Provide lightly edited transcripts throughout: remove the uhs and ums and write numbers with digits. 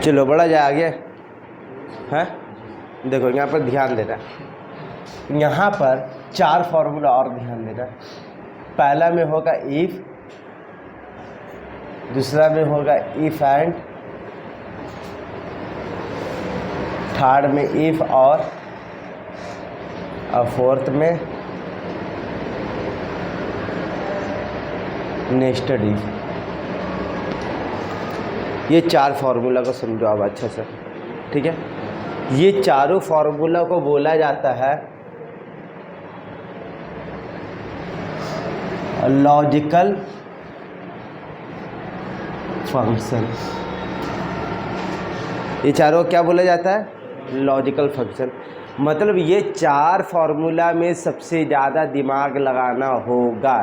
चलो बड़ा जाए आगे है। देखो यहाँ पर ध्यान देना, यहाँ पर 4 फॉर्मूला और ध्यान देना। पहला में होगा इफ, दूसरा में होगा इफ एंड, थर्ड में इफ और फोर्थ में नेस्टेड इफ। ये 4 फार्मूला को समझो आप अच्छे से, ठीक है। ये चारों फार्मूला को बोला जाता है लॉजिकल फंक्शन। ये चारों क्या बोला जाता है? Logical function. मतलब ये 4 फार्मूला में सबसे ज़्यादा दिमाग लगाना होगा,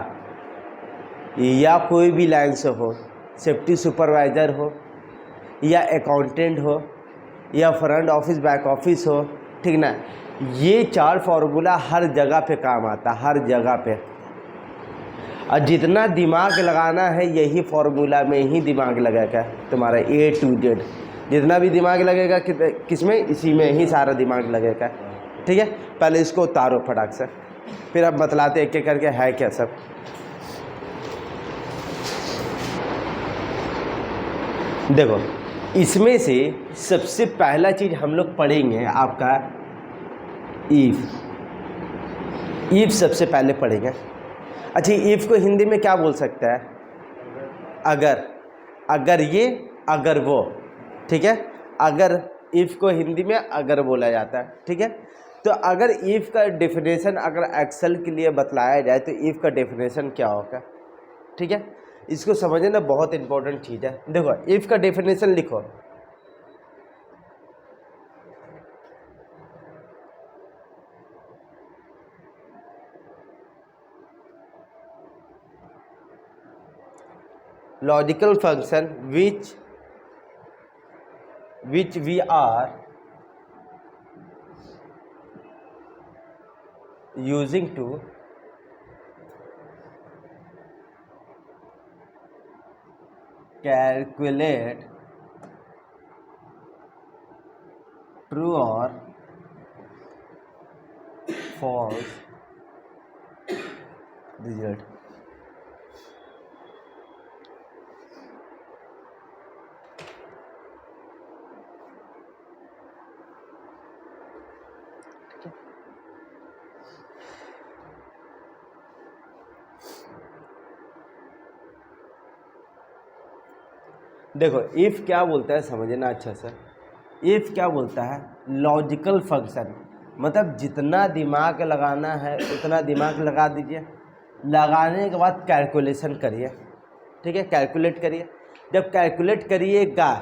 या कोई भी लाइन से हो, सेफ्टी सुपरवाइज़र हो या अकाउंटेंट हो या फ्रंट ऑफिस बैक ऑफिस हो, ठीक ना। ये 4 फार्मूला हर जगह पे काम आता है, हर जगह पे। और जितना दिमाग लगाना है यही फार्मूला में ही दिमाग लगेगा तुम्हारा A to Z। जितना भी दिमाग लगेगा किसमें? इसी में ही सारा दिमाग लगेगा, ठीक है। पहले इसको उतारो फटाक से, फिर अब बतलाते एक एक करके है क्या सब। देखो इसमें से सबसे पहला चीज़ हम लोग पढ़ेंगे आपका इफ। इफ सबसे पहले पढ़ेंगे। अच्छा, इफ को हिंदी में क्या बोल सकता है? अगर। अगर ये, अगर वो, ठीक है। अगर, इफ को हिंदी में अगर बोला जाता है, ठीक है। तो अगर इफ का डेफिनेशन अगर एक्सेल के लिए बतलाया जाए तो इफ का डेफिनेशन क्या होगा, ठीक है। इसको समझना बहुत इंपॉर्टेंट चीज़ है। देखो इफ का डेफिनेशन लिखो, logical function which we are using to calculate true or false result। देखो इफ क्या बोलता है समझना अच्छा से। इफ क्या बोलता है? Logical function. मतलब जितना दिमाग लगाना है उतना दिमाग लगा दीजिए, लगाने के बाद कैलकुलेशन करिए, ठीक है। कैलकुलेट करिए। जब कैलकुलेट करिएगा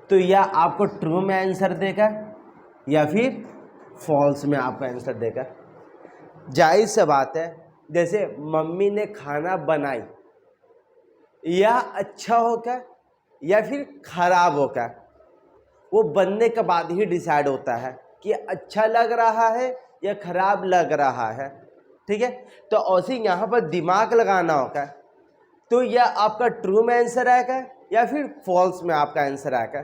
तो या आपको ट्रू में आंसर देगा या फिर फॉल्स में आपका आंसर देगा। जाहिर सी बात है, जैसे मम्मी ने खाना बनाई, या अच्छा होगा या फिर खराब होगा, वो बनने के बाद ही डिसाइड होता है कि अच्छा लग रहा है या खराब लग रहा है, ठीक है। तो ऐसे यहाँ पर दिमाग लगाना होगा, तो यह आपका ट्रू में आंसर आएगा या फिर फॉल्स में आपका आंसर आएगा।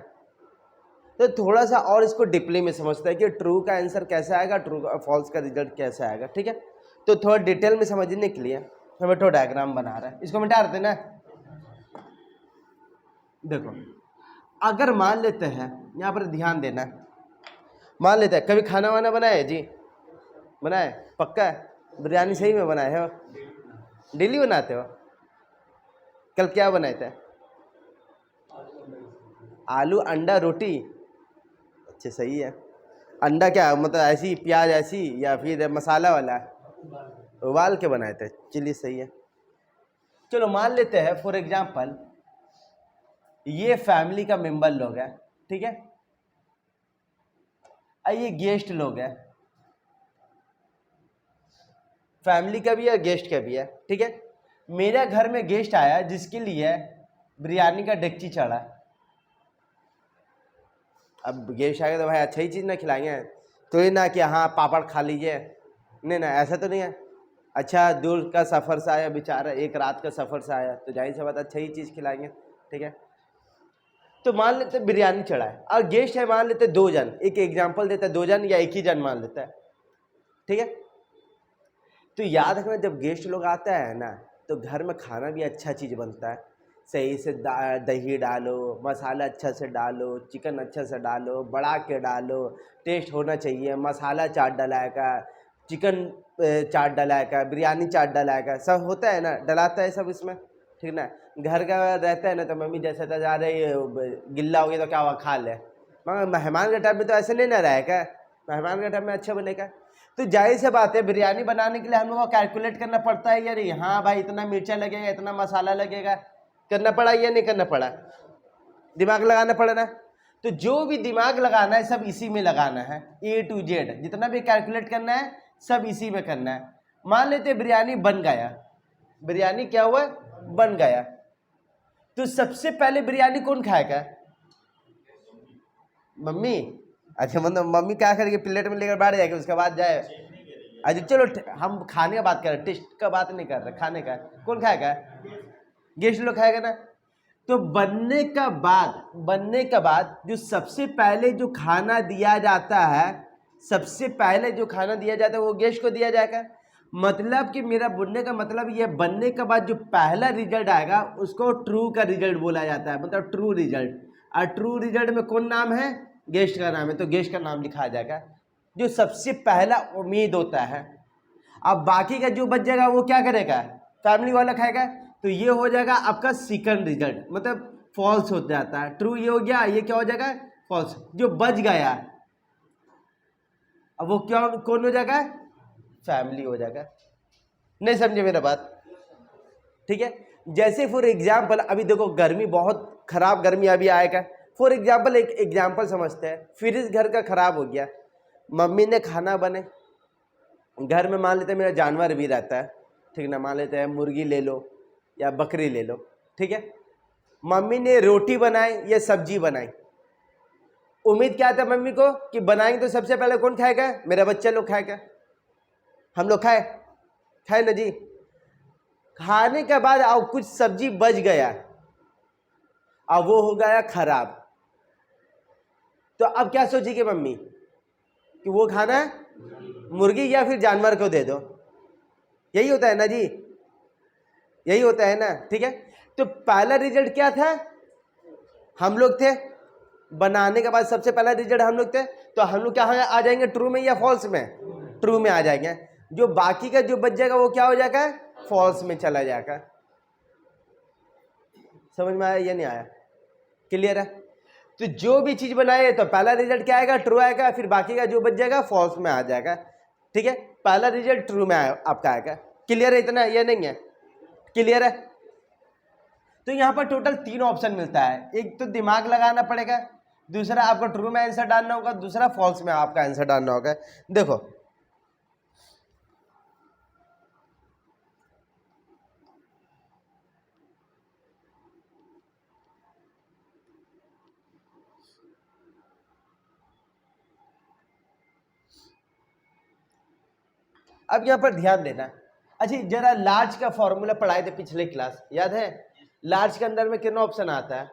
तो थोड़ा सा और इसको डीपली में समझते हैं कि ट्रू का आंसर कैसे आएगा, ट्रू फॉल्स का रिजल्ट कैसे आएगा, ठीक है। तो थोड़ा डिटेल में समझने के लिए हमें तो डायग्राम बना रहा है, इसको मिटा देते ना। देखो अगर मान लेते हैं, यहाँ पर ध्यान देना, मान लेते हैं कभी खाना वाना बनाए जी? बनाए? पक्का है? बिरयानी सही में बनाए हो? डेली बनाते हो? कल क्या बनाए थे? आलू अंडा रोटी। अच्छा सही है। अंडा क्या मतलब ऐसी प्याज ऐसी या फिर मसाला वाला? उबाल के बनाए थे। चलिए सही है। चलो मान लेते हैं फॉर एग्जाम्पल ये फैमिली का मेंबर लोग है, ठीक है। ये गेस्ट लोग है, फैमिली का भी है गेस्ट का भी है, ठीक है। मेरा घर में गेस्ट आया जिसके लिए बिरयानी का डेगची चढ़ा। अब गेस्ट आएगा तो भाई अच्छा ही चीज़ ना खिलाएंगे, तो ये ना कि हाँ पापड़ खा लीजिए, नहीं ना, ऐसा तो नहीं है। अच्छा दूर का सफ़र से आया बेचारा, एक रात का सफ़र से आया, तो जाहिर सी बात अच्छा ही चीज़ खिलाएंगे, ठीक है। तो मान लेते बिरयानी चढ़ा है और गेस्ट है मान लेते 2 जन, एक एग्जाम्पल देता है 2 जन या एक ही जन मान लेता है, ठीक है। तो याद रखना जब गेस्ट लोग आता है ना तो घर में खाना भी अच्छा चीज़ बनता है, सही से दही डालो, मसाला अच्छा से डालो, चिकन अच्छा से डालो, बढ़ा के डालो, टेस्ट होना चाहिए, मसाला चाट डलाएगा, चिकन चाट डलाएगा, बिरयानी चाट डलाएगा, सब होता है ना, डलाता है सब इसमें, ठीक ना। घर का रहता है ना तो मम्मी जैसे तो जा रही गिल्ला हो गया तो क्या हुआ खा ले, मगर मेहमान के टाइम में तो ऐसे नहीं ना रहेगा, मेहमान के टाइम में अच्छा बनेगा। तो जाहिर सी बात है बिरयानी बनाने के लिए हम लोग को कैलकुलेट करना पड़ता है या नहीं, हाँ भाई इतना मिर्चा लगेगा, इतना मसाला लगेगा, करना पड़ा या नहीं करना पड़ा, दिमाग लगाना पड़ा ना। तो जो भी दिमाग लगाना है सब इसी में लगाना है, A to Z जितना भी कैलकुलेट करना है सब इसी में करना है। मान लेते बिरयानी बन गया, बिरयानी क्या हुआ बन गया, तो सबसे पहले बिरयानी कौन खाएगा, मम्मी। अच्छा मतलब मम्मी क्या करेगी, प्लेट में लेकर बैठ जाएगी, उसके बाद जाए, अच्छा चलो हम खाने का बात कर रहे हैं, टेस्ट का बात नहीं कर रहे, खाने का कौन खाएगा, गेस्ट लोग खाएगा ना। तो बनने का बाद जो सबसे पहले जो खाना दिया जाता है, सबसे पहले जो खाना दिया जाता है वो गेस्ट को दिया जाएगा। मतलब कि मेरा बोलने का मतलब ये, बनने के बाद जो पहला रिजल्ट आएगा उसको ट्रू का रिजल्ट बोला जाता है, मतलब ट्रू रिजल्ट। और ट्रू रिजल्ट में कौन नाम है, गेस्ट का नाम है, तो गेस्ट का नाम लिखा जाएगा, जो सबसे पहला उम्मीद होता है। अब बाकी का जो बच जाएगा वो क्या करेगा, फैमिली वाला खाएगा, तो ये हो जाएगा आपका सेकंड रिजल्ट, मतलब फॉल्स हो जाता है। ट्रू ये हो गया, ये क्या हो जाएगा फॉल्स। जो बच गया अब वो क्या कौन हो जाएगा, फैमिली हो जाएगा। नहीं समझे मेरा बात, ठीक है। जैसे फॉर एग्जाम्पल अभी देखो गर्मी बहुत खराब गर्मी अभी आएगा, फॉर एग्जाम्पल एक एग्जाम्पल समझते हैं, फ्रिज घर का खराब हो गया, मम्मी ने खाना बने, घर में मान लेते हैं मेरा जानवर भी रहता है, ठीक ना, मान लेते हैं मुर्गी ले लो या बकरी ले लो, ठीक है। मम्मी ने रोटी बनाई या सब्जी बनाई, उम्मीद क्या था मम्मी को कि बनाएंगे तो सबसे पहले कौन खाएगा, मेरा बच्चा लोग खाएगा, हम लोग खाए ना जी। खाने के बाद अब कुछ सब्जी बच गया, अब वो हो गया खराब, तो अब क्या सोचेगी मम्मी कि वो खाना मुर्गी या फिर जानवर को दे दो, यही होता है ना जी, यही होता है ना, ठीक है। तो पहला रिजल्ट क्या था, हम लोग थे, बनाने के बाद सबसे पहला रिजल्ट हम लोग थे, तो हम लोग क्या आ जाएंगे, ट्रू में या फॉल्स में, ट्रू में आ जाएंगे। जो बाकी का जो बच जाएगा वो क्या हो जाएगा, फॉल्स में चला जाएगा। समझ में आया या नहीं आया, क्लियर है। तो जो भी चीज बनाए तो पहला रिजल्ट क्या आएगा, ट्रू आएगा, फिर बाकी का जो बच जाएगा फॉल्स में आ जाएगा, ठीक है। पहला रिजल्ट ट्रू में आपका आएगा, क्लियर है इतना, ये नहीं है, क्लियर है। तो यहाँ पर टोटल 3 ऑप्शन मिलता है, एक तो दिमाग लगाना पड़ेगा, दूसरा आपको ट्रू में आंसर डालना होगा, दूसरा फॉल्स में आपका आंसर डालना होगा। देखो अब यहाँ पर ध्यान देना, अच्छा जरा लार्ज का फॉर्मूला पढ़ाए थे पिछले क्लास, याद है, लार्ज के अंदर में कितना ऑप्शन आता है,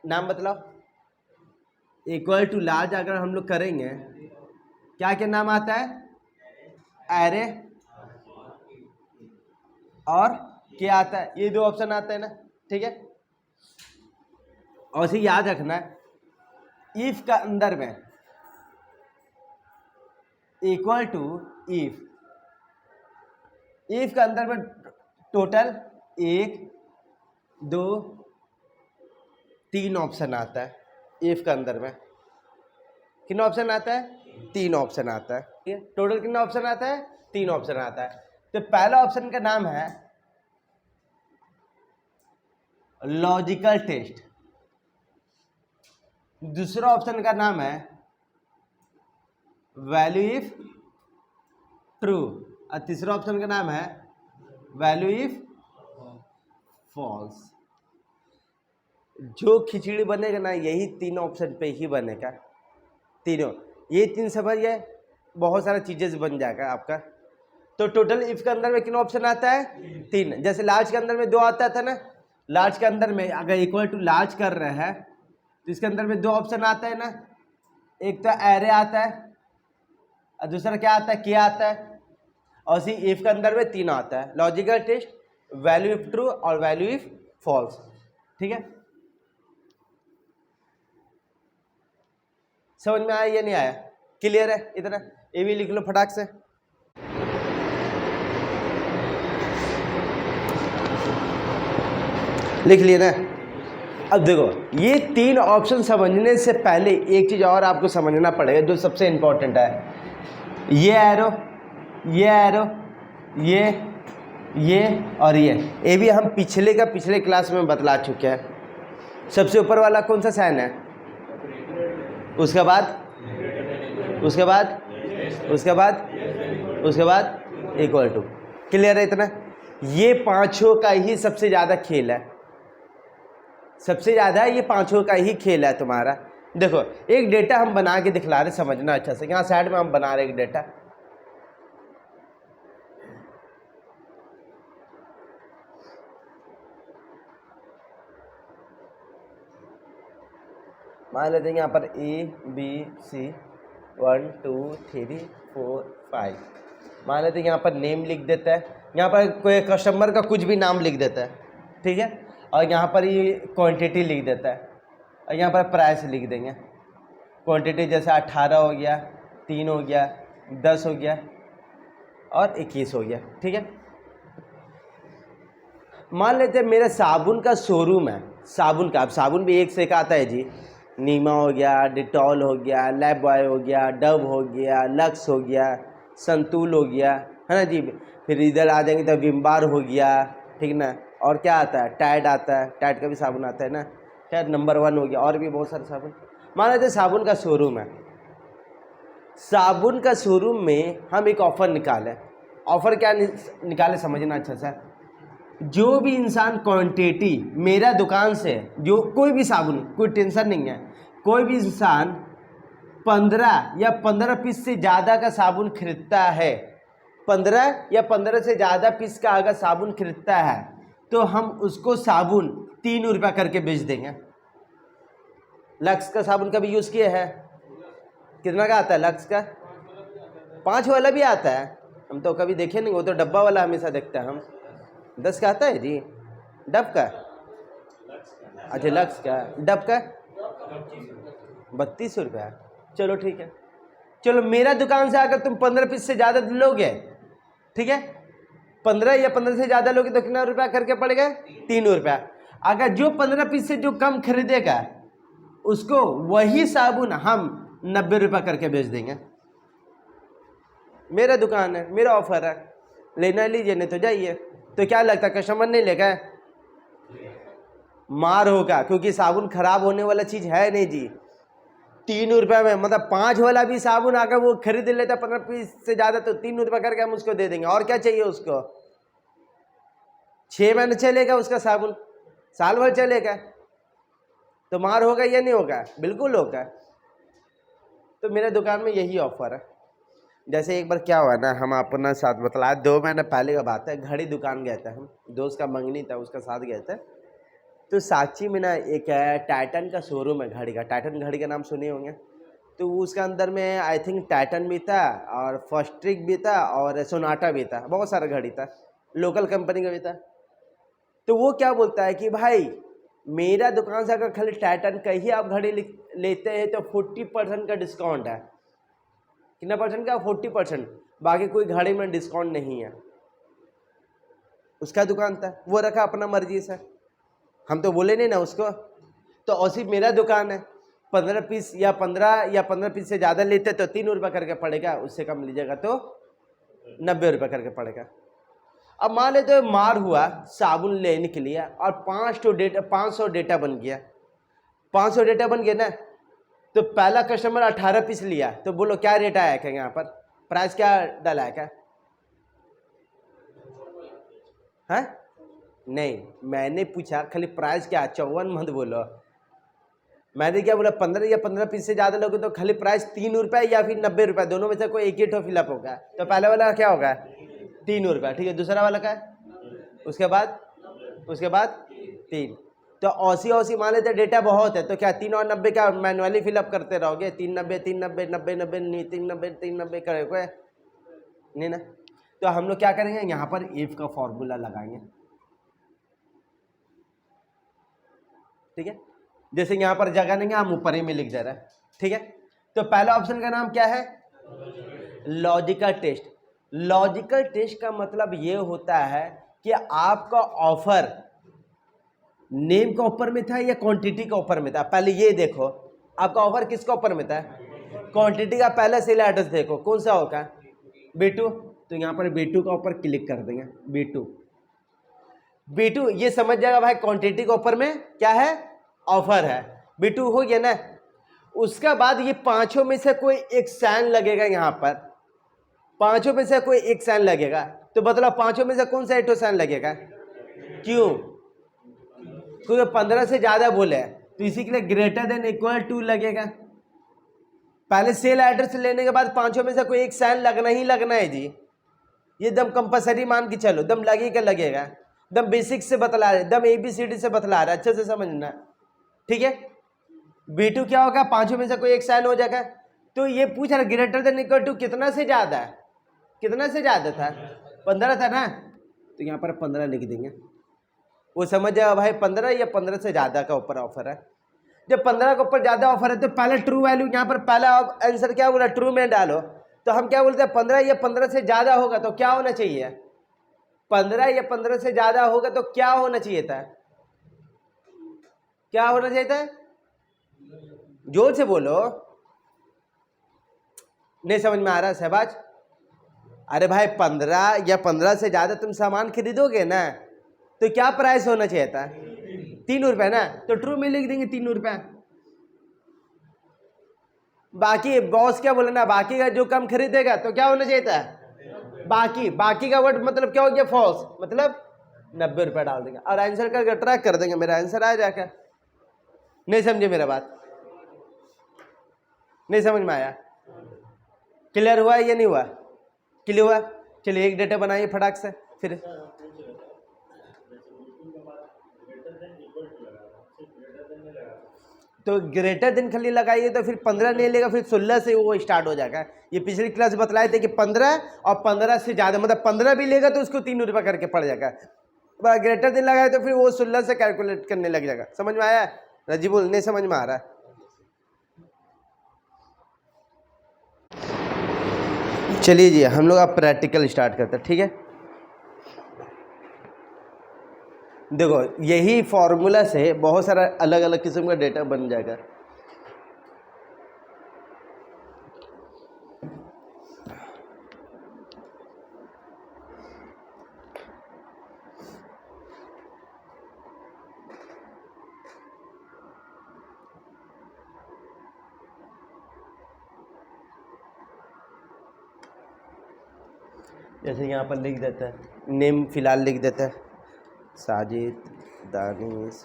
नाम बतलाओ। इक्वल टू लार्ज अगर हम लोग करेंगे क्या क्या नाम आता है, एरे और क्या आता है, ये 2 ऑप्शन आते हैं ना, ठीक है। और इसे याद रखना इफ का अंदर में इक्वल टू इफ का अंदर में टोटल 1 2 3 ऑप्शन आता है, इफ का अंदर में कितना ऑप्शन आता है, 3 ऑप्शन आता है, ठीक है। टोटल कितना ऑप्शन आता है, 3 ऑप्शन आता है। तो पहला ऑप्शन का नाम है लॉजिकल टेस्ट, दूसरा ऑप्शन का नाम है वैल्यू इफ ट्रू, और तीसरा ऑप्शन का नाम है वैल्यू इफ फॉल्स। जो खिचड़ी बनेगा ना यही 3 ऑप्शन पे ही बनेगा, तीनों, ये 3 समझिए, बहुत सारा चीजें बन जाएगा आपका। तो टोटल इफ के अंदर में कितना ऑप्शन आता है, 3, जैसे लार्ज के अंदर में 2 आता था ना, लार्ज के अंदर में अगर इक्वल टू लार्ज कर रहे हैं तो इसके अंदर में दो ऑप्शन आता है ना, एक तो एरे आता है और दूसरा क्या आता है, के आता है, और इसी इफ के अंदर में 3 आता है, logical test, value if true और वैल्यू इफ फॉल्स। ठीक है, समझ में आया या नहीं आया? क्लियर है? इतना ये भी लिख लो फटाक से। लिख लिया ना? अब देखो ये 3 ऑप्शन समझने से पहले एक चीज और आपको समझना पड़ेगा जो सबसे इंपॉर्टेंट है। ये एरो, ये एरो, ये और ये भी हम पिछले क्लास में बतला चुके हैं। सबसे ऊपर वाला कौन सा साइन है, उसके बाद इक्वल टू। क्लियर है इतना? ये पांचों का ही सबसे ज़्यादा खेल है, सबसे ज़्यादा ये पांचों का ही खेल है तुम्हारा। देखो एक डेटा हम बना के दिखला रहे, समझना अच्छा से। यहाँ साइड में हम बना रहे एक डेटा, मान लेते हैं यहाँ पर ABC 1 2 3 4 5। मान लेते हैं यहाँ पर नेम लिख देता है, यहाँ पर कोई कस्टमर का कुछ भी नाम लिख देता है, ठीक है, और यहाँ पर ये क्वांटिटी लिख देता है, और यहाँ पर प्राइस लिख देंगे। क्वांटिटी जैसे 18 हो गया, 3 हो गया, 10 हो गया और 21 हो गया। ठीक है, मान लेते हैं मेरा साबुन का शोरूम है, साबुन का। अब साबुन भी एक से एक आता है जी, नीमा हो गया, डिटॉल हो गया, लाइफ बॉय हो गया, डव हो गया, लक्स हो गया, संतूल हो गया, है ना जी। फिर इधर आ जाएंगे तो विम बार हो गया, ठीक ना। और क्या आता है, टाइड आता है, टाइड का भी साबुन आता है ना, खैर नंबर 1 हो गया, और भी बहुत सारे साबुन। मान लेते साबुन का शोरूम है, साबुन का शोरूम में हम एक ऑफ़र निकालें। ऑफ़र क्या निकाले समझना अच्छा सा। जो भी इंसान क्वांटिटी मेरा दुकान से, जो कोई भी साबुन, कोई टेंशन नहीं है, कोई भी इंसान 15 या 15 पीस से ज़्यादा का साबुन खरीदता है, 15 या 15 से ज़्यादा पीस का अगर साबुन खरीदता है तो हम उसको साबुन 3 रुपया करके बेच देंगे। लक्स का साबुन कभी यूज़ किए हैं? कितना का आता है लक्स का? 5 वाला भी आता है, हम तो कभी देखे नहीं, वो तो डब्बा वाला हमेशा देखते हैं हम। 10 का आता है जी, डब का? अच्छा लक्स का, डब का 32 रुपया। चलो ठीक है, चलो मेरा दुकान से अगर तुम 15 पीस से ज़्यादा लोगे, ठीक है, 15 या 15 से ज़्यादा लोगे तो कितना रुपया करके पड़ेगा? 3 रुपया। अगर जो 15 पीस से जो कम खरीदेगा उसको वही साबुन हम 90 रुपया करके बेच देंगे। मेरा दुकान है, मेरा ऑफर है, लेना लीजिए नहीं तो जाइए। तो क्या लगता है कस्टमर नहीं लेगा? मार होगा, क्योंकि साबुन खराब होने वाला चीज़ है नहीं जी। 3 रुपये में, मतलब 5 वाला भी साबुन अगर वो खरीद लेता 15 पीस से ज़्यादा तो 3 रुपये करके हम उसको दे देंगे। और क्या चाहिए उसको? 6 महीने चलेगा उसका साबुन, साल भर चलेगा। तो मार होगा या नहीं होगा? बिल्कुल होगा। तो मेरे दुकान में यही ऑफर है। जैसे एक बार क्या हुआ ना, हम अपना साथ बतलाया, 2 महीने पहले का बात है, घड़ी दुकान गए थे हम, दोस्त का मंगनी था, उसका साथ गए थे। तो साक्षी में ना एक टाइटन का शोरूम है घड़ी का, टाइटन घड़ी का नाम सुने होंगे। तो उसका अंदर में आई थिंक टाइटन भी था और फर्स्ट्रिक भी था और सोनाटा भी था, बहुत सारा घड़ी था, लोकल कंपनी का भी था। तो वो क्या बोलता है कि भाई मेरा दुकान से अगर खाली टाइटन का ही आप घड़ी लेते हैं तो 40% का डिस्काउंट है। कितना परसेंट का? 40%। बाकी कोई घड़ी में डिस्काउंट नहीं है। उसका दुकान था, वो रखा अपना मर्जी से, हम तो बोले नहीं ना उसको। तो औसी मेरा दुकान है, 15 पीस या 15 पीस से ज़्यादा लेते तो 3 रुपये करके पड़ेगा, उससे कम लीजिएगा तो 90 रुपये करके पड़ेगा। अब मान लेते मार हुआ साबुन लेने के लिए और 500 डेटा बन गया, 500 डेटा बन गया ना। तो पहला कस्टमर 18 पीस लिया, तो बोलो क्या रेट आया क्या? यहाँ पर प्राइस क्या डाला है क्या? है नहीं, मैंने पूछा खाली प्राइस क्या, 54 मत बोलो। मैंने क्या बोला, 15 या 15 पीस से ज़्यादा लोगे तो खाली प्राइस 3 रुपये या फिर 90 रुपये, दोनों में से कोई एक ही ठो फिलअप होगा। तो पहले वाला क्या होगा? 3 रुपये, ठीक है। दूसरा वाला का, उसके बाद 3। तो 80 मान लेते डेटा बहुत है, तो क्या 3 और 90 का मैनुअली फिलअप करते रहोगे? 3 90 3 90 90 90 नहीं, 3 90 3 90 करोगे नहीं ना। तो हम लोग क्या करेंगे, यहाँ पर इफ का फॉर्मूला लगाएंगे, ठीक है। जैसे यहाँ पर जगह नहीं है, हम ऊपर ही में लिख दे रहे हैं, ठीक है। तो पहला ऑप्शन का नाम क्या है? Logical test. लॉजिकल टेस्ट का मतलब ये होता है कि आपका ऑफर नेम के ऊपर में था या क्वांटिटी के ऊपर में था। पहले ये देखो आपका ऑफर किसके ऊपर में था? क्वांटिटी का पहला सेल एड्रेस देखो कौन सा होगा? B2। तो यहाँ पर B2 का ऊपर क्लिक कर देंगे। B2 ये समझ जाएगा भाई क्वांटिटी के ऊपर में क्या है? ऑफर है। B2 हो गया ना। उसके बाद ये पांचों में से कोई एक साइन लगेगा, यहाँ पर पांचों में से कोई एक साइन लगेगा। तो मतलब पांचों में से कौन सा एक साइन लगेगा? क्यों? क्योंकि 15 से ज्यादा बोले हैं, तो इसी के लिए ग्रेटर देन इक्वल टू लगेगा। पहले सेल एड्रेस लेने के बाद पांचों में से कोई एक साइन लगना ही लगना है जी, ये दम कंपलसरी मान के चलो, दम लगेगा लगेगा, दम बेसिक से बतला रहे, दम ABCD से बतला रहा है, अच्छे से समझना, ठीक है। B2 क्या होगा? पांचों में से कोई एक साइन हो जाएगा। तो ये पूछ रहा ग्रेटर देन इक्वल टू कितना से ज्यादा है? कितना से ज्यादा था? 15 था ना, तो यहाँ पर 15 लिख देंगे। वो समझ जाएगा भाई 15 या 15 से ज्यादा का ऊपर ऑफर है। जब 15 के ऊपर ज्यादा ऑफर है तो पहले ट्रू वैल्यू, यहाँ पर पहला आंसर क्या बोला? ट्रू में डालो। तो हम क्या बोलते हैं? 15 या 15 से ज्यादा होगा तो क्या होना चाहिए? 15 या 15 से ज्यादा होगा तो क्या होना चाहिए था? क्या होना चाहिए था? जोर से बोलो, नहीं समझ में आ रहा शहबाज? अरे भाई 15 या 15 से ज्यादा तुम सामान खरीदोगे ना, तो क्या प्राइस होना चाहिए था? 3 रुपए ना, तो ट्रू में लिख देंगे 3 रुपए। बाकी बॉस क्या बोले ना, बाकी का जो कम खरीदेगा तो क्या होना चाहिए था? बाकी का वर्ड मतलब क्या हो गया? फॉल्स, मतलब 90 रुपए डाल देंगे और आंसर का ट्रैक कर देंगे, मेरा आंसर आ जाएगा। नहीं समझे मेरा बात? नहीं समझ में आया? क्लियर हुआ या नहीं हुआ? क्लियर हुआ? चलिए एक डेटा बनाइए फटाक से। फिर तो ग्रेटर देन खाली लगाइए तो फिर 15 नहीं लेगा, फिर 16 से वो स्टार्ट हो जाएगा। ये पिछली क्लास बतलाए थे कि 15 और 15 से ज्यादा, मतलब 15 भी लेगा तो उसको 3 रुपये करके पड़ जाएगा। ग्रेटर देन लगाए तो फिर वो 16 से कैलकुलेट करने लग जाएगा। समझ में आया? रजीबुल नहीं समझ में आ रहा है? चलिए जी हम लोग अब प्रैक्टिकल स्टार्ट करते हैं, ठीक है। देखो यही फॉर्मूला से बहुत सारा अलग अलग किस्म का डेटा बन जाएगा। जैसे यहाँ पर लिख देता है, नेम फिलहाल लिख देता है साजिद दानिश,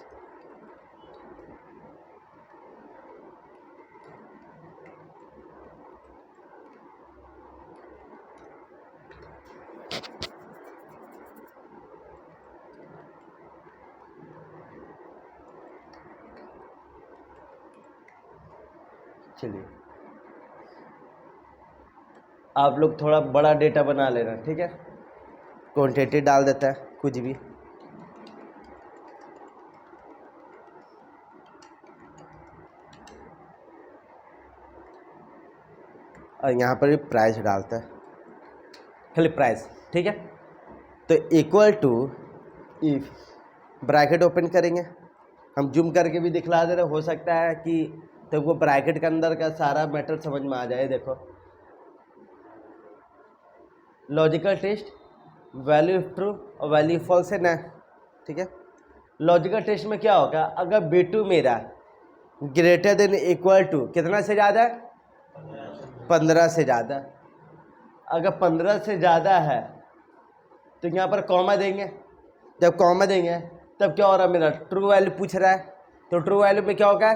चलिए आप लोग थोड़ा बड़ा डेटा बना लेना, ठीक है। क्वांटिटी डाल देता है कुछ भी, और यहाँ पर भी प्राइस डालता है, खाली प्राइस, ठीक है। तो equal to if, bracket open करेंगे, हम जूम करके भी दिखला दे रहे, हो सकता है कि तुमको ब्रैकेट के अंदर का सारा मैटर समझ में आ जाए। देखो लॉजिकल टेस्ट, वैल्यू ट्रू और वैल्यू फॉल्स है ना, ठीक है। लॉजिकल टेस्ट में क्या होगा? अगर B2 मेरा ग्रेटर देन इक्वल टू कितना से ज़्यादा है? 15 से ज़्यादा। अगर 15 से ज़्यादा है तो यहाँ पर कॉमा देंगे, जब कॉमा देंगे तब क्या हो रहा है? मेरा ट्रू वैल्यू पूछ रहा है, तो ट्रू वैल्यू में क्या होगा?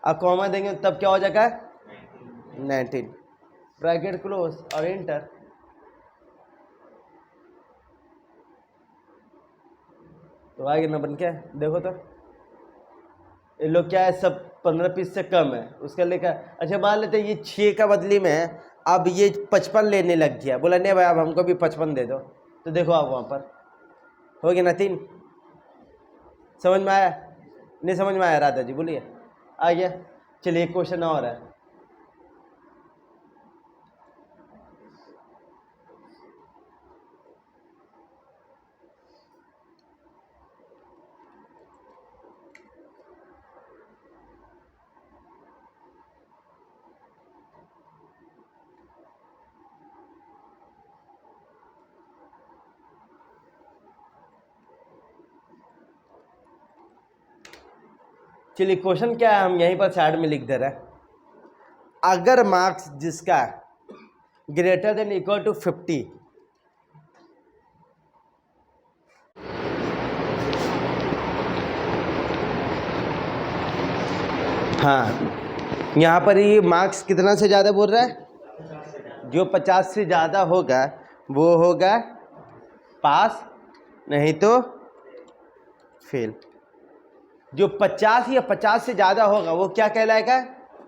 अब कॉमा देंगे तब क्या हो जाएगा? 19, ब्रैकेट क्लोज और इंटर। तो आगे ना बन के देखो तो ये लोग क्या है सब 15 पीस से कम है उसका लेकर। अच्छा मान लेते ये 6 का बदली में अब ये 55 लेने लग गया, बोला नहीं भाई अब हमको भी 55 दे दो, तो देखो आप वहाँ पर हो गया ना 3। समझ में आया? नहीं समझ में आया राधा जी बोलिए? आ गया। चलिए एक क्वेश्चन और है। चलिए क्वेश्चन क्या है हम यहीं पर साइड में लिख दे रहे हैं। अगर मार्क्स जिसका ग्रेटर देन इक्वल टू 50, हाँ यहाँ पर ये मार्क्स कितना से ज़्यादा बोल रहा है? जो 50 से ज़्यादा होगा वो होगा पास, नहीं तो फेल। जो 50 या 50 से ज़्यादा होगा वो क्या कहलाएगा?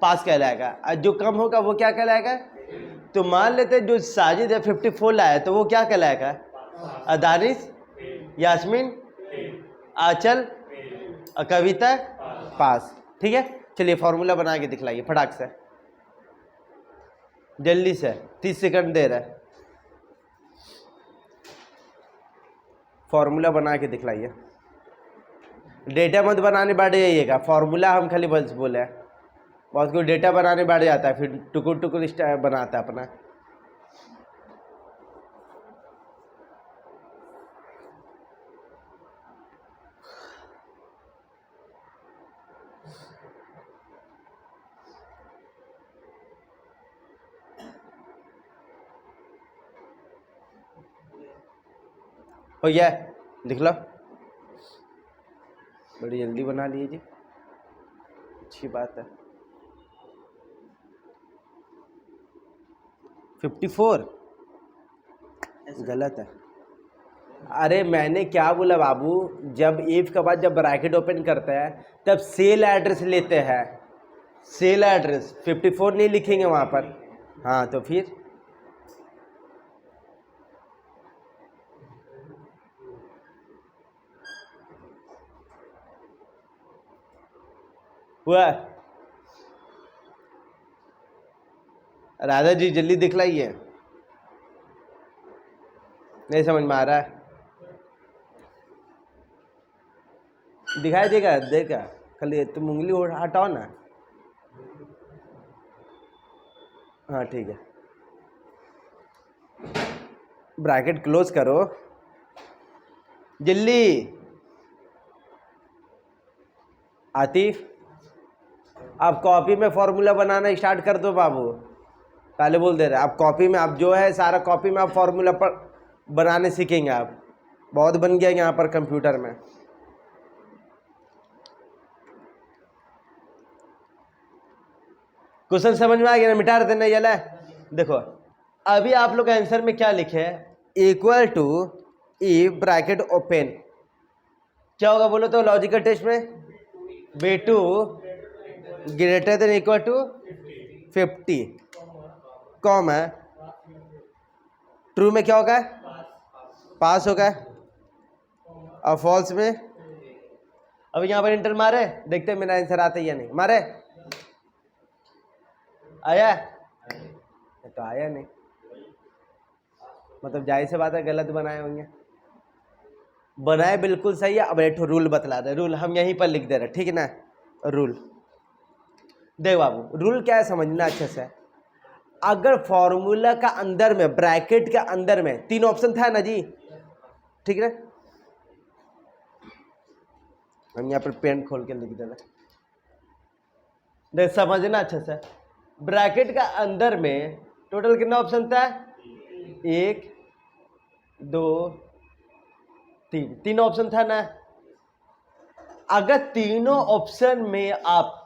पास कहलाएगा। और जो कम होगा वो क्या कहलाएगा? तो मान लेते जो साजिद है 54 लाया तो वो क्या कहलाएगा? अदानिश, यास्मीन, आंचल, कविता पास। ठीक है चलिए फॉर्मूला बना के दिखलाइए फटाक से, जल्दी से, 30 सेकंड दे रहा है। फॉर्मूला बना के दिखलाइए, डेटा मत बनाने बैठ जाइएगा, फॉर्मूला हम खाली बस बोले हैं। बहुत कोई डेटा बनाने बैठ जाता है फिर टुकुर टुकुर बनाता है अपना। हो गया लिख लो, बड़ी जल्दी बना लिए जी, अच्छी बात है। 54 गलत है। अरे मैंने क्या बोला बाबू, जब इफ के बाद जब ब्रैकेट ओपन करते हैं तब सेल एड्रेस लेते हैं, सेल एड्रेस 54 नहीं लिखेंगे वहाँ पर। हाँ तो फिर हुआ। राधा जी जल्दी दिखलाइए, नहीं समझ में आ रहा है? दिखाई देगा, देगा खाली तुम उंगली हटाओ ना। हाँ ठीक है, ब्रैकेट क्लोज करो जल्दी। आतिफ आप कॉपी में फॉर्मूला बनाना स्टार्ट कर दो बाबू, पहले बोल दे रहे आप कॉपी में, आप जो है सारा कॉपी में आप फॉर्मूला पर बनाने सीखेंगे। आप बहुत बन गया यहाँ पर कंप्यूटर में। क्वेश्चन समझ में आ गया ना? मिटा देना ये ला। देखो अभी आप लोग आंसर में क्या लिखे है? Equal to E bracket open, क्या होगा बोलो तो लॉजिकल टेस्ट में? B2 greater than equal to 50 comma है, ट्रू में क्या होगा? पास होगा, और फॉल्स में? अब यहाँ पर इंटर मारे, देखते हैं मेरा आंसर आता है या नहीं। मारे आया तो आया नहीं, मतलब जाहिर सी बात है गलत बनाए होंगे। बनाए बिल्कुल सही है। अब एक रूल बतला दे, रूल हम यहीं पर लिख दे रहे, ठीक है ना? रूल देख बाबू, रूल क्या है समझना अच्छे से। अगर फॉर्मूला का अंदर में, ब्रैकेट के अंदर में 3 ऑप्शन था ना जी, ठीक है? हम यहाँ पर पेन खोल के लिख दे रहे, देख समझना अच्छे से। ब्रैकेट का अंदर में टोटल कितना ऑप्शन था? 1 2 3, 3 ऑप्शन था ना? अगर तीनों ऑप्शन में आप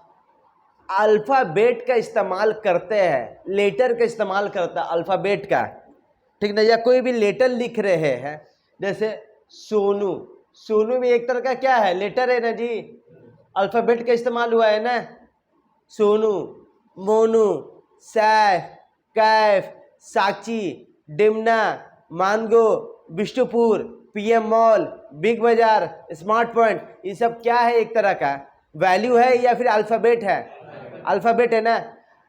अल्फाबेट का इस्तेमाल करते हैं, लेटर का इस्तेमाल करता है अल्फाबेट का, ठीक ना? या कोई भी लेटर लिख रहे हैं, जैसे सोनू, सोनू भी एक तरह का क्या है, लेटर है ना जी, अल्फाबेट का इस्तेमाल हुआ है ना। Sonu, Monu, Saif, Kaif, Sakshi, Dimna, Mango, Bistupur, PM Mall, Big Bazaar, Smart Point, ये सब क्या है, एक तरह का वैल्यू है या फिर अल्फाबेट है? अल्फाबेट है ना।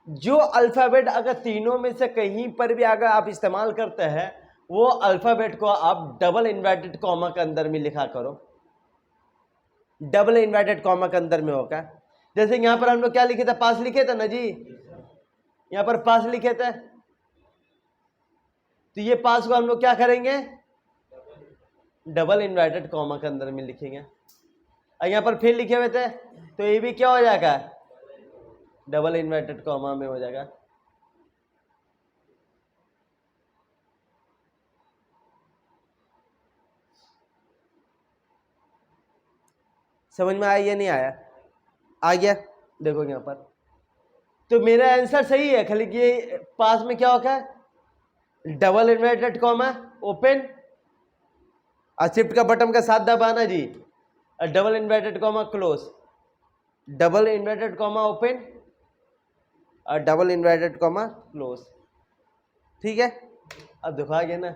जो अल्फाबेट अगर तीनों में से कहीं पर भी अगर आप इस्तेमाल करते हैं, वो अल्फाबेट को आप डबल इन्वर्टेड कॉमा के अंदर में लिखा करो, डबल इन्वर्टेड कॉमा के अंदर में होगा। जैसे यहां पर हम लोग क्या लिखे थे, पास लिखे थे ना जी, यहां पर पास लिखे थे, तो ये पास को हम लोग क्या करेंगे, डबल इन्वर्टेड कॉमा के अंदर में लिखेंगे। और यहां पर फिर लिखे हुए थे, तो ये भी क्या हो जाएगा, डबल इन्वर्टेड कॉमा में हो जाएगा। समझ में आया या नहीं आया? आ गया। देखो यहां पर तो मेरा आंसर सही है, खाली ये पास में क्या होगा, डबल इन्वर्टेड कॉमा ओपन, और शिफ्ट का बटन का साथ दबाना जी, और double inverted comma close, double inverted comma open और डबल इन्वर्टेड कॉमा क्लोज। ठीक है, अब देखो आ गया ना।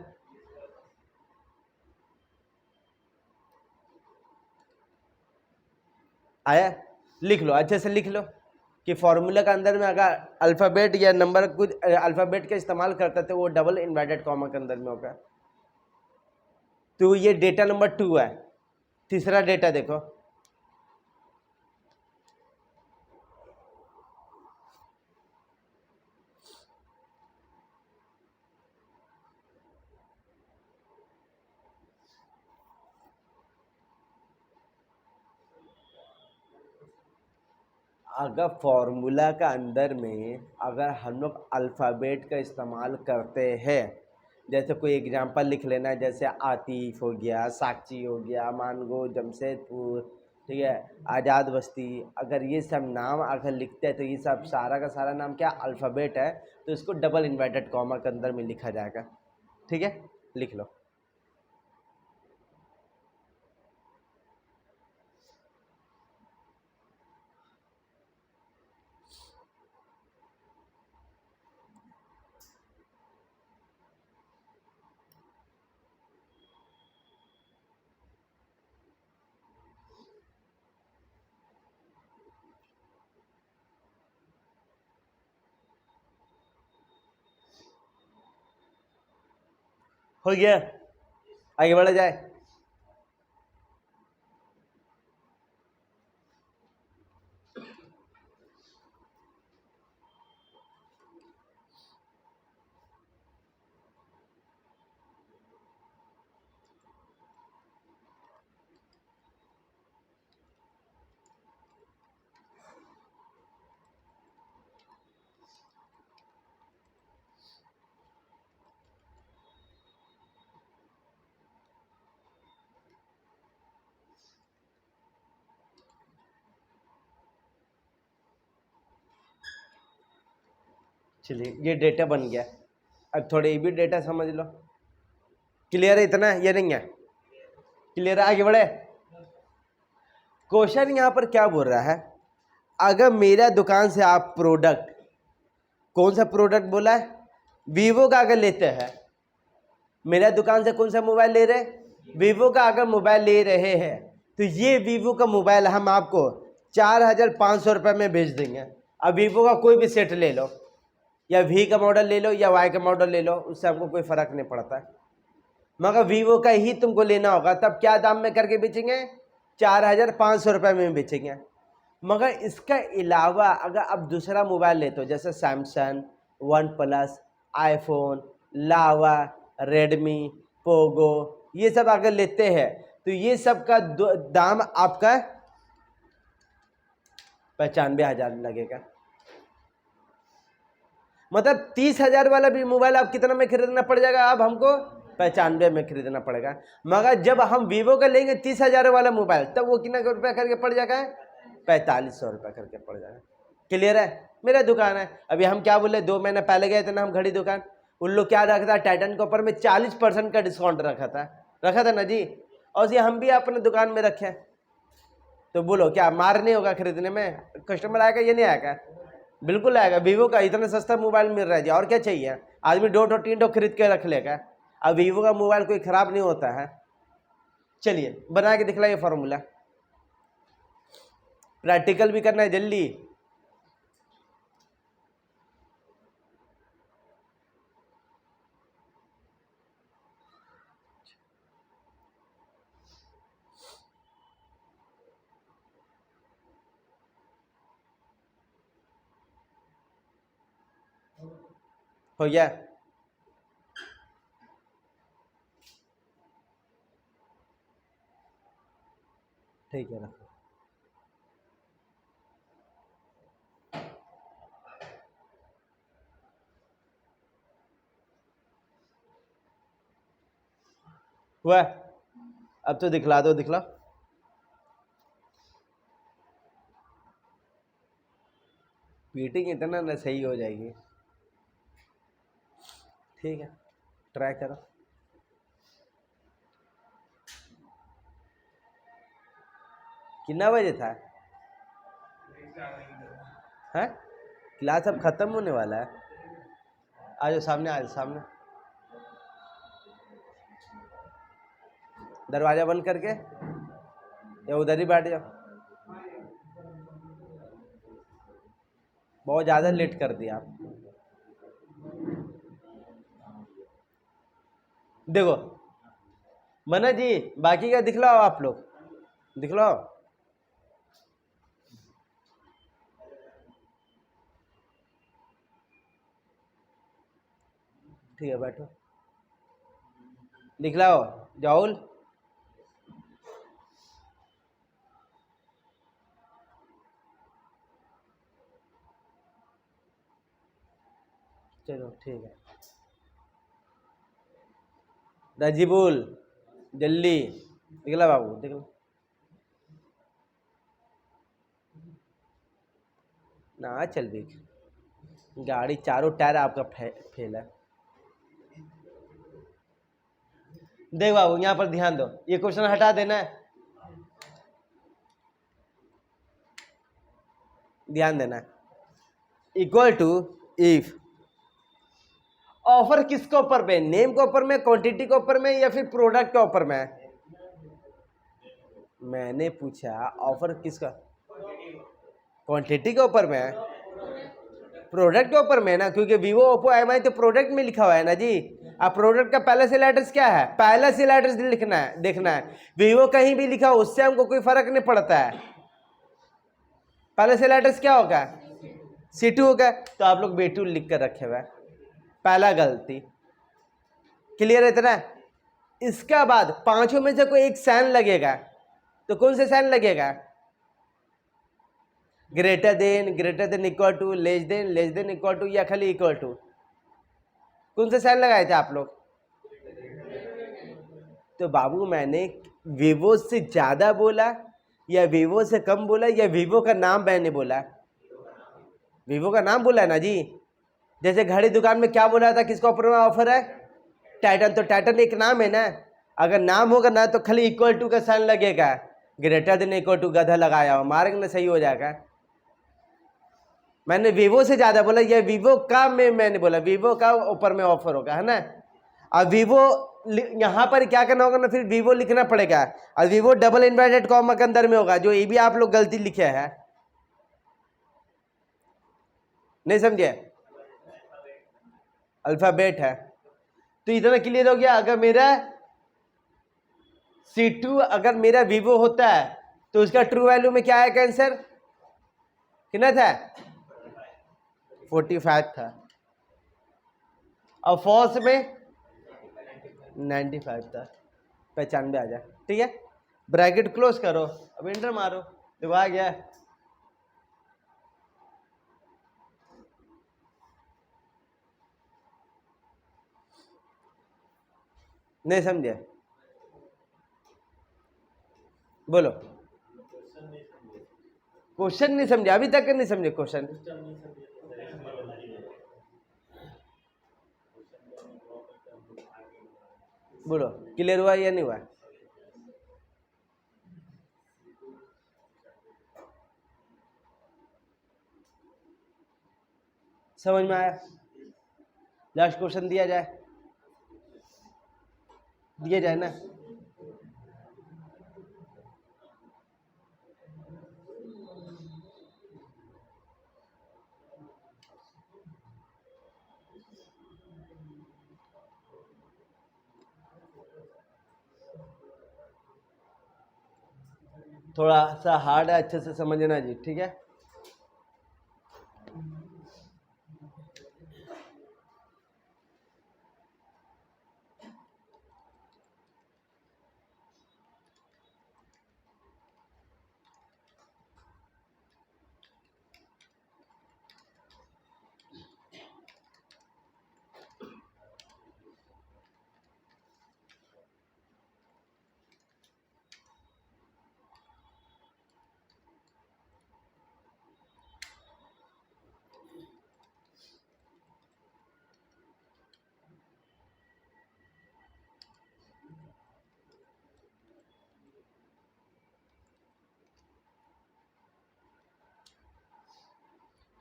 आया, लिख लो अच्छे से, लिख लो कि फॉर्मूला के अंदर में अगर अल्फाबेट या नंबर कुछ अल्फाबेट का इस्तेमाल करते थे, वो डबल इन्वर्टेड कॉमा के अंदर में होगा। तो ये डेटा नंबर 2 है। तीसरा डेटा देखो, अगर फॉर्मूला का अंदर में अगर हम लोग अल्फ़ाबेट का इस्तेमाल करते हैं, जैसे कोई एग्जांपल लिख लेना, जैसे आतिफ हो गया, साक्षी हो गया, मानगो, जमशेदपुर, ठीक है, आज़ाद बस्ती, अगर ये सब नाम अगर लिखते हैं तो ये सब सारा का सारा नाम क्या अल्फ़ाबेट है, तो इसको डबल इन्वर्टेड कॉमा के अंदर में लिखा जाएगा। ठीक है, लिख लो। हो गया, आगे बढ़ा जाए। चलिए, ये डेटा बन गया। अब थोड़े ये भी डेटा समझ लो। क्लियर है इतना, ये नहीं है क्लियर है? आगे बढ़े। क्वेश्चन यहां पर क्या बोल रहा है, अगर मेरा दुकान से आप प्रोडक्ट, कौन सा प्रोडक्ट बोला है, वीवो का अगर लेते हैं, मेरा दुकान से कौन सा मोबाइल ले रहे, वीवो का अगर मोबाइल ले रहे हैं, तो ये वीवो का मोबाइल हम आपको 4,500 रुपये में भेज देंगे। अब वीवो का कोई भी सेट ले लो, या वी का मॉडल ले लो या वाई का मॉडल ले लो, उससे हमको कोई फर्क नहीं पड़ता है, मगर वीवो का ही तुमको लेना होगा। तब क्या दाम में करके बेचेंगे, 4,500 रुपये में बेचेंगे। मगर इसका अलावा अगर आप दूसरा मोबाइल लेते हो, जैसे सैमसंग, वन प्लस, आईफोन, लावा, रेडमी, पोगो, ये सब अगर लेते हैं, तो ये सब का दाम आपका 95,000 लगेगा। मतलब 30,000 वाला भी मोबाइल आप कितना में खरीदना पड़ जाएगा, अब हमको 95 में खरीदना पड़ेगा। मगर जब हम वीवो का लेंगे 30,000 वाला मोबाइल, तब वो कितना रुपया करके पड़ जाएगा, 4,500 रुपये करके पड़ जाएगा। क्लियर है? मेरा दुकान है, अभी हम क्या बोले, 2 महीने पहले गए थे ना हम घड़ी दुकान, उन लोग क्या रखा था, टाइटन के ऊपर में 40% का डिस्काउंट रखा था ना जी। और ये हम भी अपने दुकान में रखें, तो बोलो क्या मार नहीं होगा खरीदने में? कस्टमर आएगा ये नहीं आएगा? बिल्कुल आएगा। वीवो का इतना सस्ता मोबाइल मिल रहा है जी, और क्या चाहिए? आदमी 2-3 खरीद के रख लेगा। अब वीवो का मोबाइल कोई ख़राब नहीं होता है। चलिए बना के दिखलाइए फार्मूला, प्रैक्टिकल भी करना है जल्दी। हो गया? ठीक है, रखो। हुआ? अब तो दिखला दो, दिखला। मीटिंग इतना ना सही हो जाएगी। ठीक है, ट्राई करो। कितना बजे था? है क्लास अब खत्म होने वाला है। आ जाओ सामने, आ जाओ सामने। दरवाजा बंद करके या उधर ही बैठ जाओ। बहुत ज़्यादा लेट कर दिया आप। देखो मना जी, बाकी का दिखलाओ, आप लोग दिखलाओ। ठीक है, बैठो, दिखलाओ। जाहुल, चलो ठीक है। राजीबुल, जल्दी दिखला बाबू, दिखला। ना चल भी, गाड़ी चारों टायर आपका फेल है। देख बाबू, यहाँ पर ध्यान दो, ये क्वेश्चन हटा देना है, ध्यान देना है। इक्वल टू इफ ऑफर किसके ऊपर में? नेम के ऊपर में, क्वांटिटी के ऊपर में, या फिर प्रोडक्ट के ऊपर में? मैंने पूछा ऑफर किसका? क्वांटिटी के ऊपर में है, प्रोडक्ट के ऊपर में ना, क्योंकि वीवो ओप्पो एमआई तो प्रोडक्ट में लिखा हुआ है ना जी। अब प्रोडक्ट का पहला सेल एड्रेस क्या है? पहला सेल एड्रेस लिखना है, देखना है। वीवो कहीं भी लिखा हो उससे हमको कोई फर्क नहीं पड़ता है। पहला सेल एड्रेस क्या होगा? C2 होगा, तो आप लोग B2 लिख कर रखे हुए, पहला गलती। क्लियर है इतना? इसका बाद पांचों में से कोई एक साइन लगेगा, तो कौन से साइन लगेगा? Greater than equal to, less than equal to, या खाली इक्वल टू? कौन से साइन लगाए थे आप लोग? तो बाबू मैंने वीवो से ज्यादा बोला या वीवो से कम बोला, या वीवो का नाम मैंने बोला? वीवो का नाम बोला ना जी। जैसे घड़ी दुकान में क्या बोला था, किसका ऊपर में ऑफर है? टाइटन, तो टाइटन एक नाम है ना। अगर नाम होगा ना तो खाली इक्वल टू का साइन लगेगा, ग्रेटर देन इक्वल टू गधा लगाया हो, मारेंगे ना, सही हो जाएगा। मैंने वीवो से ज्यादा बोला, या वीवो का में मैंने बोला वीवो का ऊपर में ऑफर होगा, है ना। अब वीवो यहाँ पर क्या करना होगा ना, फिर वीवो लिखना पड़ेगा, और वीवो डबल इन्वर्टेड कॉमा के अंदर में होगा, जो ये भी आप लोग गलती लिखे है, नहीं समझे? अल्फाबेट है। तो इतना क्लियर हो गया। अगर मेरा C2 अगर मेरा वीवो होता है तो उसका ट्रू वैल्यू में क्या आएगा आंसर? कितना था? 45 था, और फॉल्स में 95 था। 95 आ जाए, ठीक है। ब्रैकेट क्लोज करो, अब एंटर मारो, देखो आ गया। नहीं समझे? बोलो, क्वेश्चन नहीं समझे अभी तक? नहीं समझे क्वेश्चन? बोलो, क्लियर हुआ या नहीं हुआ? समझ में आया? लास्ट क्वेश्चन दिया जाए ना। थोड़ा सा हार्ड है, अच्छे से समझना जी, ठीक है।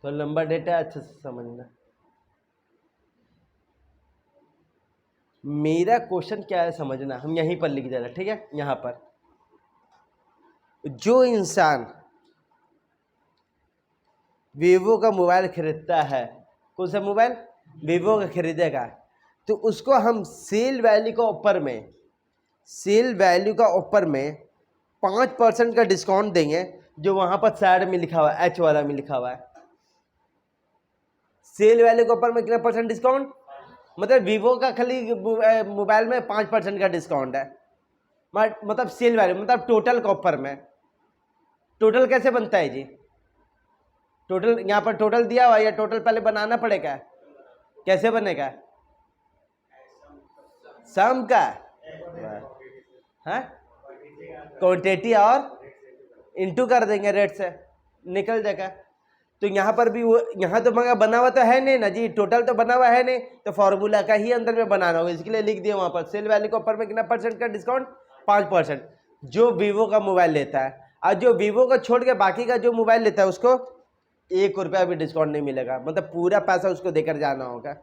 तो लंबा डेटा अच्छे से समझना। मेरा क्वेश्चन क्या है समझना, हम यहीं पर लिख देना, ठीक है। यहाँ पर जो इंसान वीवो का मोबाइल खरीदता है, कौन सा मोबाइल? वीवो का खरीदेगा, तो उसको हम सेल वैल्यू का ऊपर में 5% का डिस्काउंट देंगे, जो वहां पर साइड में लिखा हुआ है, एच वाला में लिखा हुआ है। सेल वैल्यू के ऊपर में कितना परसेंट डिस्काउंट? मतलब वीवो का खाली मोबाइल में 5% का डिस्काउंट है, मतलब सेल वैल्यू, मतलब टोटल के ऊपर में। टोटल कैसे बनता है जी? टोटल यहाँ पर टोटल दिया हुआ है, या टोटल पहले बनाना पड़ेगा? कैसे बनेगा? सम का है, क्वांटिटी और इनटू कर देंगे रेट से, निकल जाएगा। तो यहाँ पर भी वो, यहाँ तो मगर बना हुआ तो है नहीं ना जी, टोटल तो बना हुआ है नहीं, तो फॉर्मूला का ही अंदर में बनाना होगा, इसके लिए लिख दिया वहाँ पर सेल वैल्यू के ऊपर में कितना परसेंट का डिस्काउंट? 5%। जो वीवो का मोबाइल लेता है, और जो वीवो को छोड़ के बाकी का जो मोबाइल लेता है उसको 1 रुपया भी डिस्काउंट नहीं मिलेगा, मतलब पूरा पैसा उसको देकर जाना होगा।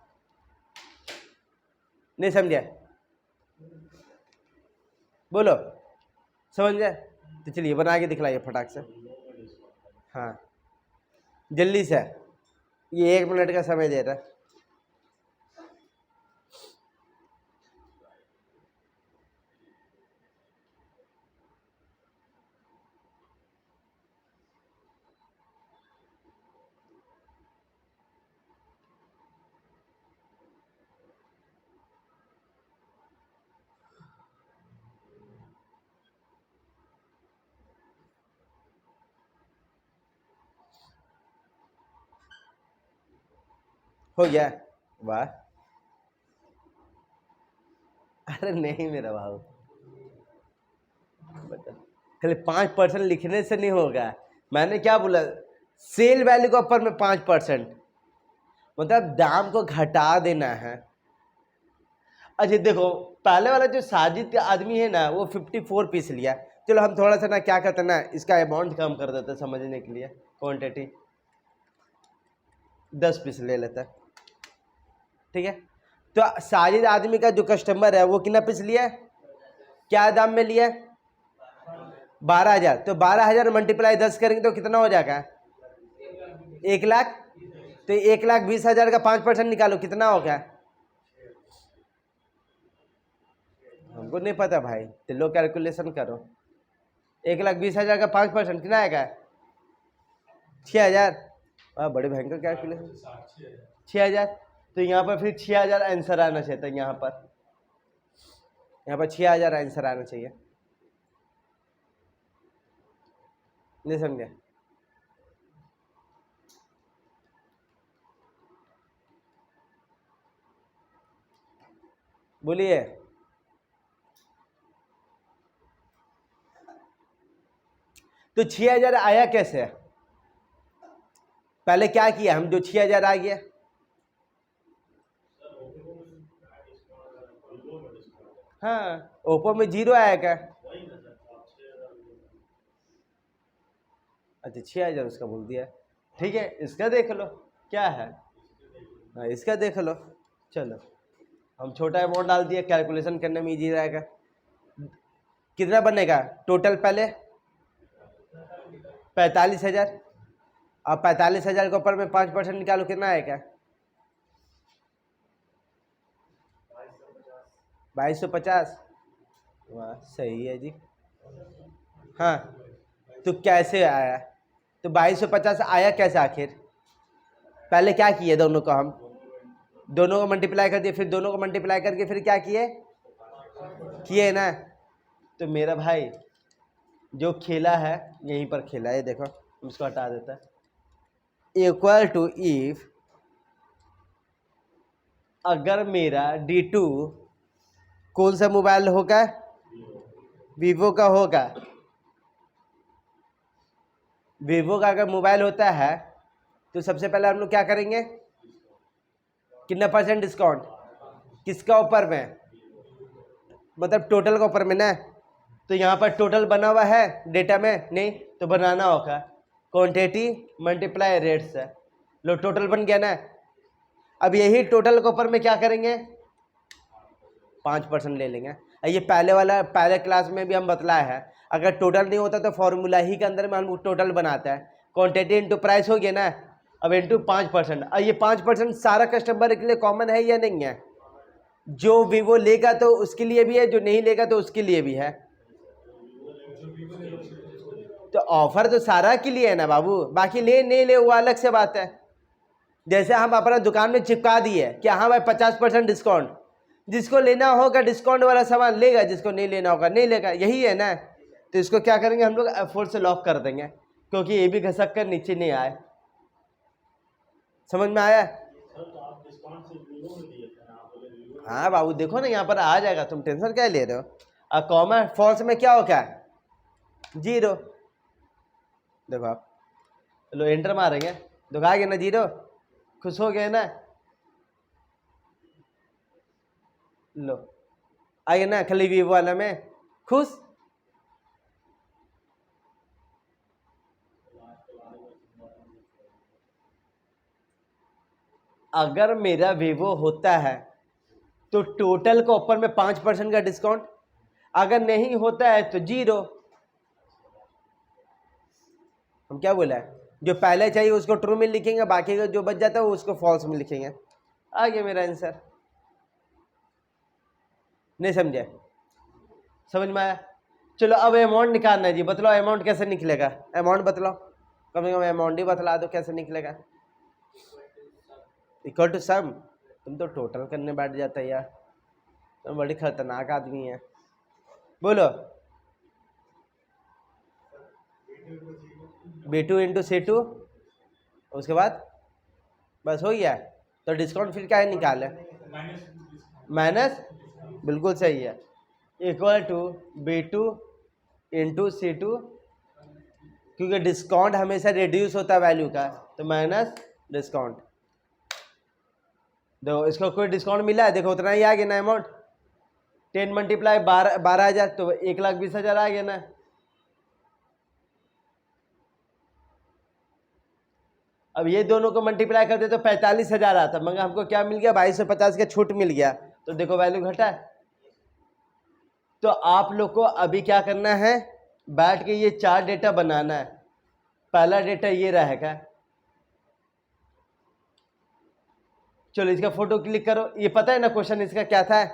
नहीं समझे? बोलो, समझ गए? तो चलिए बना के दिखलाइए फटाक से। हाँ जल्दी से, ये 1 मिनट का समय दे रहा है। हो गया? वाह। अरे नहीं मेरा भाव, खाली 5% लिखने से नहीं होगा। मैंने क्या बोला? सेल वैल्यू के ऊपर में 5%, मतलब दाम को घटा देना है। अच्छा देखो, पहले वाला जो साजिद का आदमी है ना, वो 54 पीस लिया। चलो हम थोड़ा सा ना क्या करते ना, इसका अमाउंट कम कर देते समझने के लिए, क्वांटिटी 10 पीस ले लेता है, ठीक है। तो साजिद आदमी का जो कस्टमर है वो कितना पीस लिया है, क्या दाम में लिया है? 12,000। तो 12,000 मल्टीप्लाई 10 करेंगे तो कितना हो जाएगा? 1 लाख। तो 1,20,000 का 5% निकालो, कितना होगा? हमको नहीं पता भाई, तो लो कैलकुलेशन करो। 1,20,000 का 5% कितना आएगा? 6,000। बड़े भयंकर कैलकुलेशन, 6,000। तो यहाँ पर फिर 6,000 आंसर आना चाहिए था, यहाँ पर 6,000 आंसर आना चाहिए। नहीं समझे? बोलिए। तो 6,000 आया कैसे? पहले क्या किया हम, जो 6,000 आ गया? हाँ, ओप्पो में 0 आया क्या? अच्छा 6,000 उसका बोल दिया, ठीक है। इसका देख लो क्या है, हाँ, इसका देख लो। चलो हम छोटा अमाउंट डाल दिया, कैलकुलेशन करने में इजी रहेगा। कितना बनेगा टोटल? पहले 45,000। अब 45,000 के ऊपर में 5% निकालो, कितना आएगा? 2250। वाह सही है जी। हाँ तो कैसे आया? तो 2250 आया कैसे आखिर? पहले क्या किए दोनों को? हम दोनों को मल्टीप्लाई कर दिए, फिर दोनों को मल्टीप्लाई करके फिर क्या किए ना। तो मेरा भाई जो खेला है यहीं पर खेला है, देखो उसको हटा देता है। इक्वल टू इफ अगर मेरा D2 कौन सा मोबाइल होगा? वीवो का होगा। वीवो का अगर मोबाइल होता है तो सबसे पहले हम लोग क्या करेंगे? कितना % डिस्काउंट? किसका ऊपर में? मतलब टोटल का ऊपर में ना। तो यहाँ पर टोटल बना हुआ है डेटा में? नहीं, तो बनाना होगा क्वांटिटी मल्टीप्लाई रेट से। लो टोटल बन गया ना। अब यही टोटल के ऊपर में क्या करेंगे? 5% ले लेंगे। ये पहले वाला पहले क्लास में भी हम बतलाया है, अगर टोटल नहीं होता तो फॉर्मूला ही के अंदर में हम टोटल बनाता है। क्वांटिटी इंटू प्राइस हो गया ना, अब इंटू 5%। अब ये 5% सारा कस्टमर के लिए कॉमन है या नहीं है? जो वीवो लेगा तो उसके लिए भी है, जो नहीं लेगा तो उसके लिए भी है। तो ऑफर तो सारा के लिए है ना बाबू, बाकी ले नहीं ले वो अलग से बात है। जैसे हम अपना दुकान में चिपका दिए कि हाँ भाई 50% डिस्काउंट, जिसको लेना होगा डिस्काउंट वाला सामान लेगा, जिसको नहीं लेना होगा नहीं लेगा, यही है ना। तो इसको क्या करेंगे हम लोग? F4 से लॉक कर देंगे, क्योंकि ये भी घसक कर नीचे नहीं आए। समझ में आया? हाँ बाबू देखो ना यहाँ पर आ जाएगा, तुम टेंशन क्या ले रहे हो। कॉमा फॉल्स में क्या होगा? 0। देखो आप लो एंटर मारेंगे, देखो आ गया ना 0। खुश हो गए ना? लो आ गया ना खाली वीवो वाला में खुश। अगर मेरा वीवो होता है तो टोटल के ऊपर में 5% का डिस्काउंट, अगर नहीं होता है तो 0। हम क्या बोला है? जो पहले चाहिए उसको ट्रू में लिखेंगे, बाकी का जो बच जाता है वो उसको फॉल्स में लिखेंगे। आ गया मेरा आंसर। नहीं समझे? समझ में आया? चलो अब अमाउंट निकालना है जी। बतलाओ अमाउंट कैसे निकलेगा? अमाउंट बतलाओ, कम से कम अमाउंट ही बतला दो कैसे निकलेगा। Equal to some. तुम तो टोटल करने बैठ जाता है यार, तुम बड़ी खतरनाक आदमी है। बोलो B2 इंटू C2, उसके बाद बस हो गया। तो डिस्काउंट फिर क्या है निकाले? माइनस, बिल्कुल सही है। Equal to B2 into C2, क्योंकि डिस्काउंट हमेशा रिड्यूस होता है वैल्यू का, तो माइनस डिस्काउंट। देखो इसको कोई डिस्काउंट मिला है, देखो उतना ही आ गया ना अमाउंट। 10 मल्टीप्लाई 12,000, तो 1,20,000 आ गया ना। अब ये दोनों को मल्टीप्लाई करते तो 45,000 आता, मगर हमको क्या मिल गया? 2250 का छूट मिल गया, तो देखो वैल्यू घटा है। तो आप लोग को अभी क्या करना है? बैठ के ये 4 डेटा बनाना है। पहला डेटा ये रहेगा, चलो इसका फोटो क्लिक करो। ये पता है ना क्वेश्चन इसका क्या था?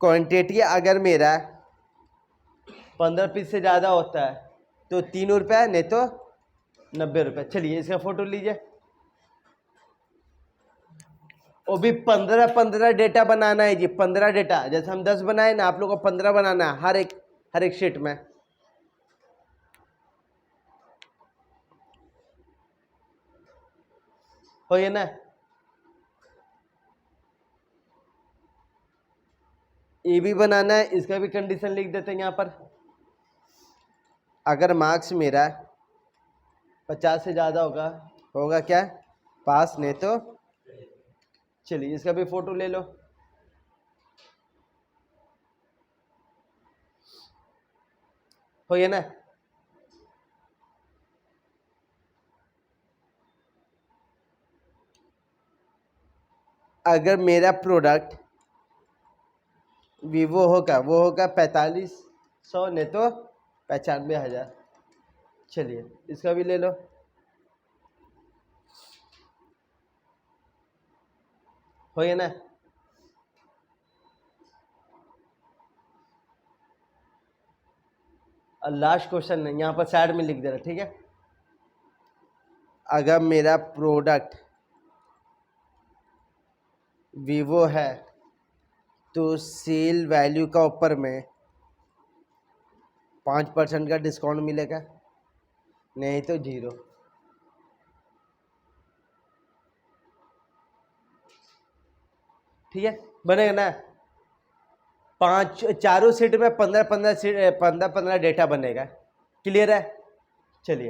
क्वांटिटी अगर मेरा 15 पीस से ज़्यादा होता है तो 3 रुपये, नहीं तो 90 रुपये। चलिए इसका फोटो लीजिए। वो भी 15 डेटा बनाना है जी। 15 डेटा, जैसे हम 10 बनाए ना, आप लोग को 15 बनाना है हर एक शीट में। हो ये ना? ये भी बनाना है, इसका भी कंडीशन लिख देते हैं यहाँ पर। अगर मार्क्स मेरा 50 से ज़्यादा होगा क्या? पास, नहीं तो। चलिए इसका भी फोटो ले लो। हो ये ना? अगर मेरा प्रोडक्ट वीवो होगा, वो होगा 4500 नहीं तो 95,000। चलिए इसका भी ले लो। हो गया ना। और लास्ट क्वेश्चन यहाँ पर साइड में लिख देना, ठीक है। अगर मेरा प्रोडक्ट वीवो है तो सेल वैल्यू का ऊपर में 5% का डिस्काउंट मिलेगा, नहीं तो 0। ठीक है, बनेगा ना। चारों सीट में 15-15 डेटा बनेगा। क्लियर है। चलिए